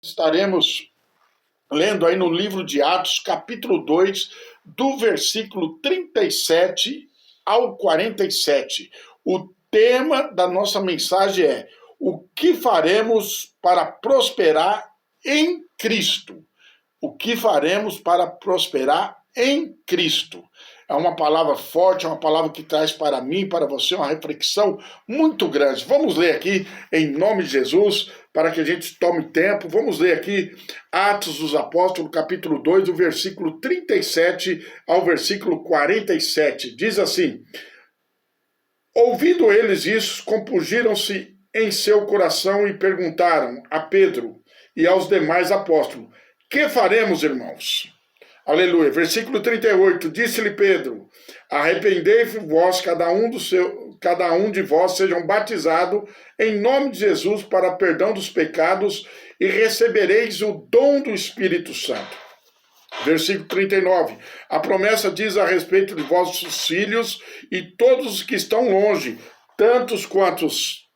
Estaremos lendo aí no livro de Atos, capítulo 2, do versículo 37 ao 47. O tema da nossa mensagem é: o que faremos para prosperar em Cristo? O que faremos para prosperar em Cristo? É uma palavra forte, é uma palavra que traz para mim, para você, uma reflexão muito grande. Vamos ler aqui, em nome de Jesus, para que a gente tome tempo. Vamos ler aqui Atos dos Apóstolos, capítulo 2, do versículo 37 ao versículo 47. Diz assim: ouvindo eles isso, compungiram-se em seu coração e perguntaram a Pedro e aos demais apóstolos: que faremos, irmãos? Aleluia. Versículo 38, disse-lhe Pedro: arrependei-vos, cada um de vós sejam batizado em nome de Jesus para perdão dos pecados e recebereis o dom do Espírito Santo. Versículo 39, a promessa diz a respeito de vossos filhos e todos os que estão longe, tantos quantos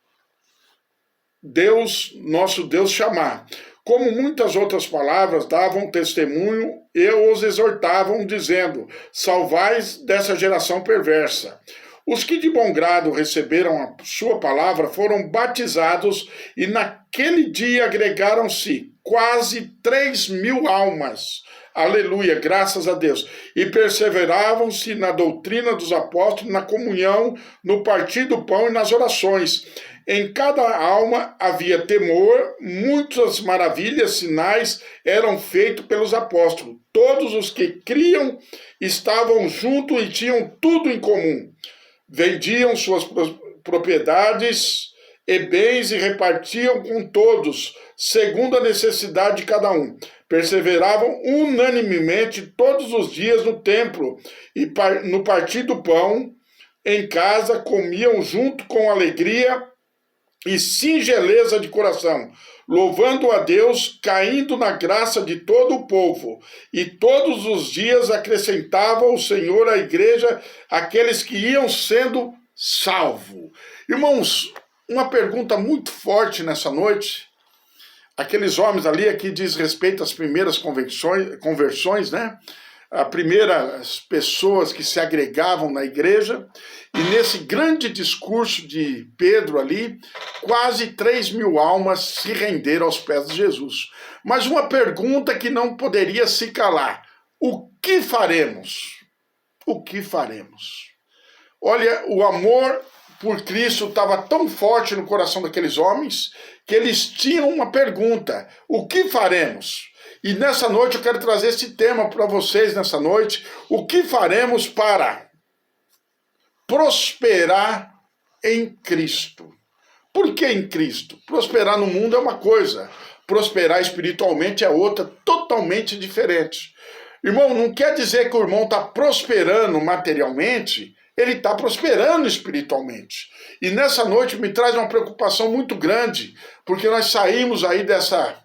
Deus, nosso Deus, chamar. Como muitas outras palavras davam testemunho e os exortavam, dizendo: salvais dessa geração perversa. Os que de bom grado receberam a sua palavra foram batizados, e naquele dia agregaram-se quase 3.000 almas. Aleluia, graças a Deus. E perseveravam-se na doutrina dos apóstolos, na comunhão, no partir do pão e nas orações. Em cada alma havia temor, muitas maravilhas, sinais eram feitos pelos apóstolos. Todos os que criam estavam juntos e tinham tudo em comum. Vendiam suas propriedades e bens e repartiam com todos, segundo a necessidade de cada um. Perseveravam unanimemente todos os dias no templo e no partir do pão, em casa, comiam junto com alegria e singeleza de coração, louvando a Deus, caindo na graça de todo o povo. E todos os dias acrescentava o Senhor à igreja aqueles que iam sendo salvos. Irmãos, uma pergunta muito forte nessa noite. Aqueles homens ali, aqui diz respeito às primeiras conversões, né? As primeiras pessoas que se agregavam na igreja, e nesse grande discurso de Pedro ali, quase 3.000 almas se renderam aos pés de Jesus. Mas uma pergunta que não poderia se calar: o que faremos? O que faremos? Olha, o amor por Cristo estava tão forte no coração daqueles homens que eles tinham uma pergunta: o que faremos? E nessa noite eu quero trazer esse tema para vocês nessa noite: o que faremos para prosperar em Cristo? Por que em Cristo? Prosperar no mundo é uma coisa, prosperar espiritualmente é outra, totalmente diferente. Irmão, não quer dizer que o irmão está prosperando materialmente, ele está prosperando espiritualmente. E nessa noite me traz uma preocupação muito grande, porque nós saímos aí dessa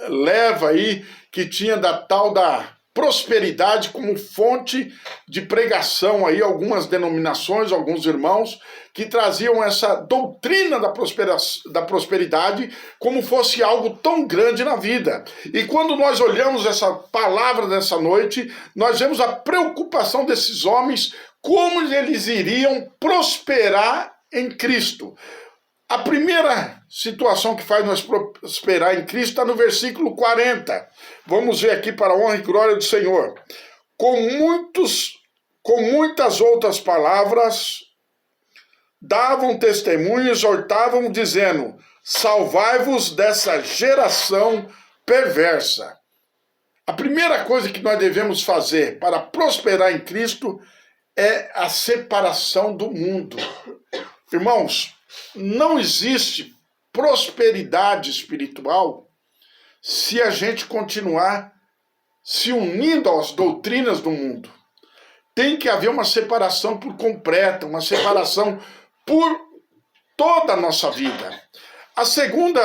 leva aí que tinha da tal da prosperidade como fonte de pregação aí, algumas denominações, alguns irmãos que traziam essa doutrina da prosperidade como fosse algo tão grande na vida. E quando nós olhamos essa palavra dessa noite, nós vemos a preocupação desses homens, como eles iriam prosperar em Cristo. A primeira situação que faz nós prosperar em Cristo está no versículo 40. Vamos ver aqui, para a honra e glória do Senhor. Com muitas outras palavras, davam testemunho, exortavam, dizendo: salvai-vos dessa geração perversa. A primeira coisa que nós devemos fazer para prosperar em Cristo é a separação do mundo. Irmãos, não existe prosperidade espiritual se a gente continuar se unindo às doutrinas do mundo. Tem que haver uma separação por completo, uma separação por toda a nossa vida. O segundo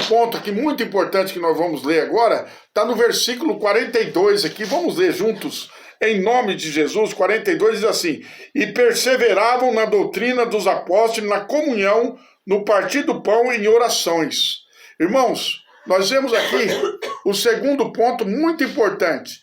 ponto aqui, muito importante, que nós vamos ler agora, está no versículo 42 aqui. Vamos ler juntos, em nome de Jesus. 42 diz assim: e perseveravam na doutrina dos apóstolos, na comunhão, no partir do pão e em orações. Irmãos, nós vemos aqui o segundo ponto muito importante: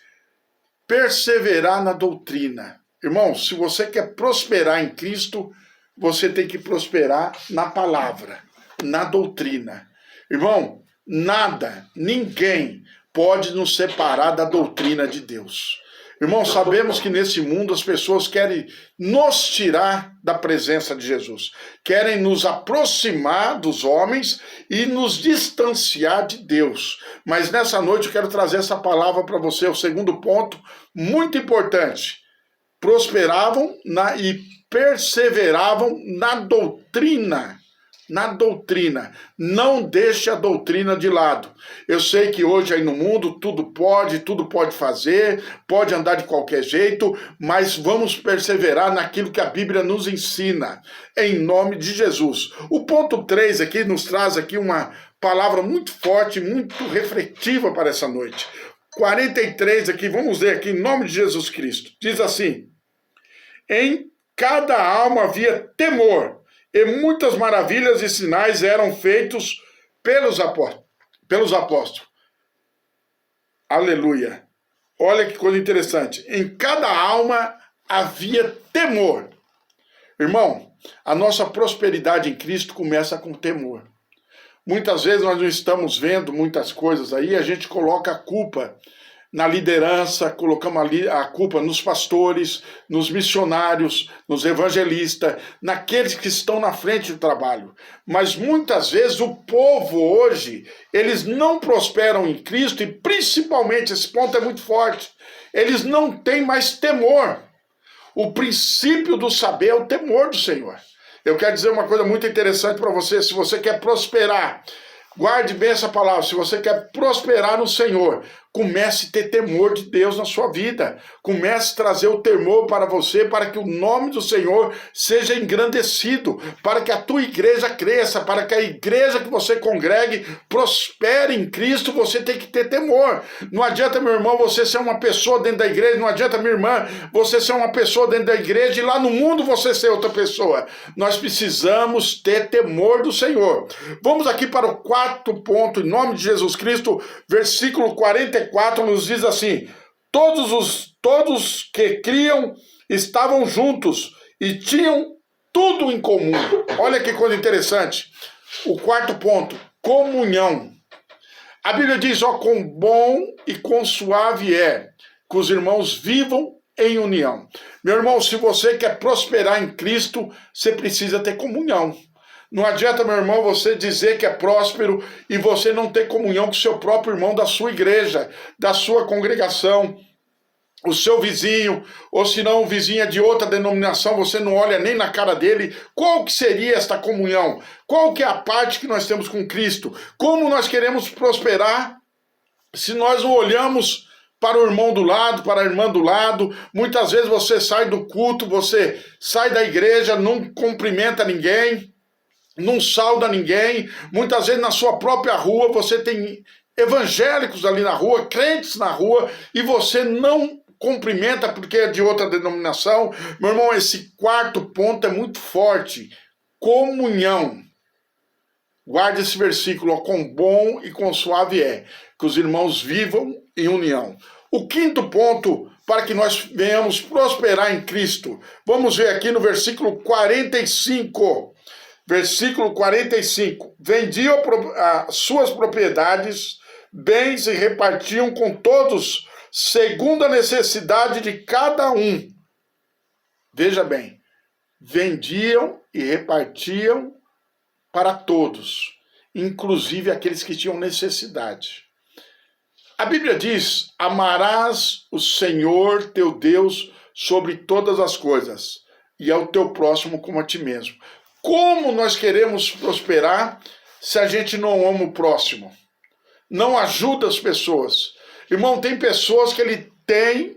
perseverar na doutrina. Irmãos, se você quer prosperar em Cristo, você tem que prosperar na palavra, na doutrina. Irmão, nada, ninguém pode nos separar da doutrina de Deus. Irmão, sabemos que nesse mundo as pessoas querem nos tirar da presença de Jesus. Querem nos aproximar dos homens e nos distanciar de Deus. Mas nessa noite eu quero trazer essa palavra para você, o segundo ponto, muito importante. Prosperavam e perseveravam na doutrina. Na doutrina. Não deixe a doutrina de lado. Eu sei que hoje aí no mundo tudo pode fazer, pode andar de qualquer jeito, mas vamos perseverar naquilo que a Bíblia nos ensina, em nome de Jesus. O ponto 3 aqui nos traz aqui uma palavra muito forte, muito reflexiva para essa noite. 43 aqui, vamos ler aqui em nome de Jesus Cristo. Diz assim: em cada alma havia temor, e muitas maravilhas e sinais eram feitos pelos apóstolos. Aleluia. Olha que coisa interessante. Em cada alma havia temor. Irmão, a nossa prosperidade em Cristo começa com temor. Muitas vezes nós não estamos vendo muitas coisas aí, a gente coloca a culpa na liderança, colocamos a culpa nos pastores, nos missionários, nos evangelistas, naqueles que estão na frente do trabalho. Mas muitas vezes o povo hoje, eles não prosperam em Cristo, e principalmente, esse ponto é muito forte, eles não têm mais temor. O princípio do saber é o temor do Senhor. Eu quero dizer uma coisa muito interessante para você: se você quer prosperar, guarde bem essa palavra, se você quer prosperar no Senhor, comece a ter temor de Deus na sua vida. Comece a trazer o temor para você, para que o nome do Senhor seja engrandecido, para que a tua igreja cresça, para que a igreja que você congregue prospere em Cristo. Você tem que ter temor. Não adianta, meu irmão, você ser uma pessoa dentro da igreja, não adianta, minha irmã, você ser uma pessoa dentro da igreja e lá no mundo você ser outra pessoa. Nós precisamos ter temor do Senhor. Vamos aqui para o quarto ponto, em nome de Jesus Cristo, versículo 44 nos diz assim: todos que criam estavam juntos e tinham tudo em comum. Olha que coisa interessante. O quarto ponto, comunhão. A Bíblia diz: ó, quão bom e quão suave é que os irmãos vivam em união. Meu irmão, se você quer prosperar em Cristo, você precisa ter comunhão. Não adianta, meu irmão, você dizer que é próspero e você não ter comunhão com o seu próprio irmão da sua igreja, da sua congregação, o seu vizinho, ou se não, o vizinho é de outra denominação, você não olha nem na cara dele. Qual que seria esta comunhão? Qual que é a parte que nós temos com Cristo? Como nós queremos prosperar se nós não olhamos para o irmão do lado, para a irmã do lado? Muitas vezes você sai do culto, você sai da igreja, não cumprimenta ninguém, não sauda ninguém. Muitas vezes na sua própria rua você tem evangélicos ali na rua, crentes na rua, e você não cumprimenta porque é de outra denominação. Meu irmão, esse quarto ponto é muito forte: comunhão. Guarde esse versículo: ó, quão bom e quão suave é que os irmãos vivam em união. O quinto ponto, para que nós venhamos prosperar em Cristo, vamos ver aqui no versículo 45. Versículo 45, vendiam as suas propriedades, bens, e repartiam com todos, segundo a necessidade de cada um. Veja bem, vendiam e repartiam para todos, inclusive aqueles que tinham necessidade. A Bíblia diz: amarás o Senhor teu Deus sobre todas as coisas, e ao teu próximo como a ti mesmo. Como nós queremos prosperar se a gente não ama o próximo? Não ajuda as pessoas. Irmão, tem pessoas que ele tem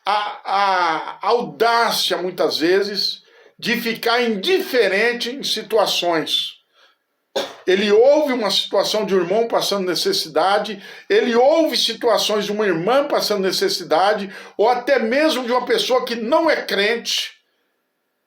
a audácia, muitas vezes, de ficar indiferente em situações. Ele ouve uma situação de um irmão passando necessidade, ele ouve situações de uma irmã passando necessidade, ou até mesmo de uma pessoa que não é crente,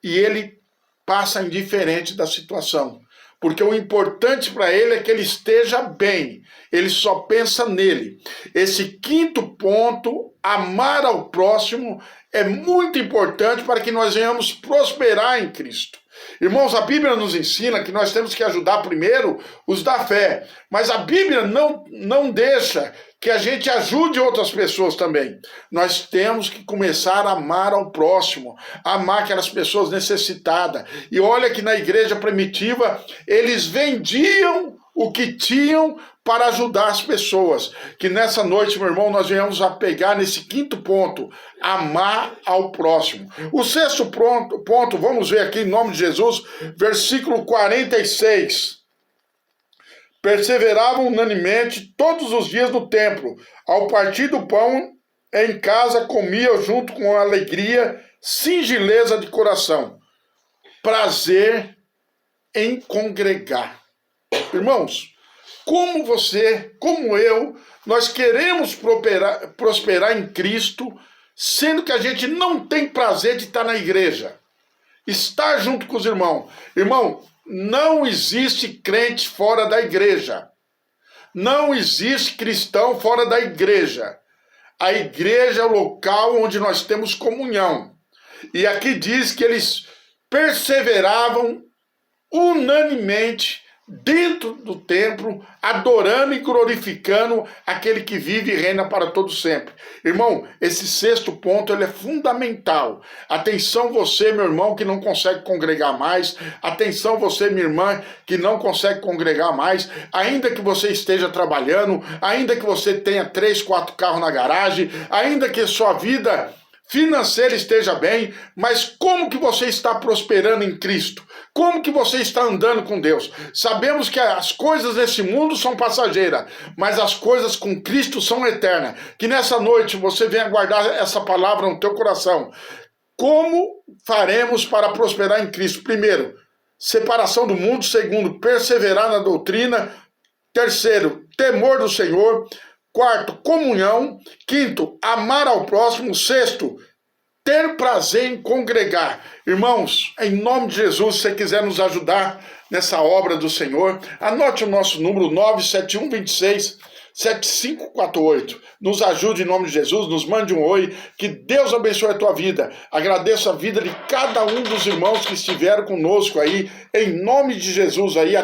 e ele passa indiferente da situação. porque o importante para ele é que ele esteja bem, ele só pensa nele. Esse quinto ponto, amar ao próximo, é muito importante para que nós venhamos prosperar em Cristo. Irmãos, a Bíblia nos ensina que nós temos que ajudar primeiro os da fé, mas a Bíblia não deixa que a gente ajude outras pessoas também. Nós temos que começar a amar ao próximo, amar aquelas pessoas necessitadas. E olha que na igreja primitiva, eles vendiam o que tinham para ajudar as pessoas. Que nessa noite, meu irmão, nós venhamos a pegar nesse quinto ponto, amar ao próximo. O sexto ponto, vamos ver aqui em nome de Jesus, versículo 46. Perseveravam unanimemente todos os dias no templo. Ao partir do pão, em casa comiam junto com alegria, singeleza de coração. Prazer em congregar. Irmãos, como você, como eu, nós queremos prosperar em Cristo, sendo que a gente não tem prazer de estar na igreja, estar junto com os irmãos. Irmão, não existe crente fora da igreja. Não existe cristão fora da igreja. A igreja é o local onde nós temos comunhão. E aqui diz que eles perseveravam unanimemente dentro do templo, adorando e glorificando aquele que vive e reina para todo sempre. Irmão, esse sexto ponto ele é fundamental. Atenção você, meu irmão, que não consegue congregar mais. Atenção você, minha irmã, que não consegue congregar mais. Ainda que você esteja trabalhando, ainda que você tenha 3, 4 carros na garagem, ainda que sua vida financeira esteja bem, mas como que você está prosperando em Cristo? Como que você está andando com Deus? Sabemos que as coisas desse mundo são passageiras, mas as coisas com Cristo são eternas. Que nessa noite você venha guardar essa palavra no teu coração. Como faremos para prosperar em Cristo? Primeiro, separação do mundo. Segundo, perseverar na doutrina. Terceiro, temor do Senhor. Quarto, comunhão. Quinto, amar ao próximo. Sexto, ter prazer em congregar. Irmãos, em nome de Jesus, se você quiser nos ajudar nessa obra do Senhor, anote o nosso número 97126-7548. Nos ajude em nome de Jesus, nos mande um oi, que Deus abençoe a tua vida. Agradeço a vida de cada um dos irmãos que estiveram conosco aí, em nome de Jesus aí.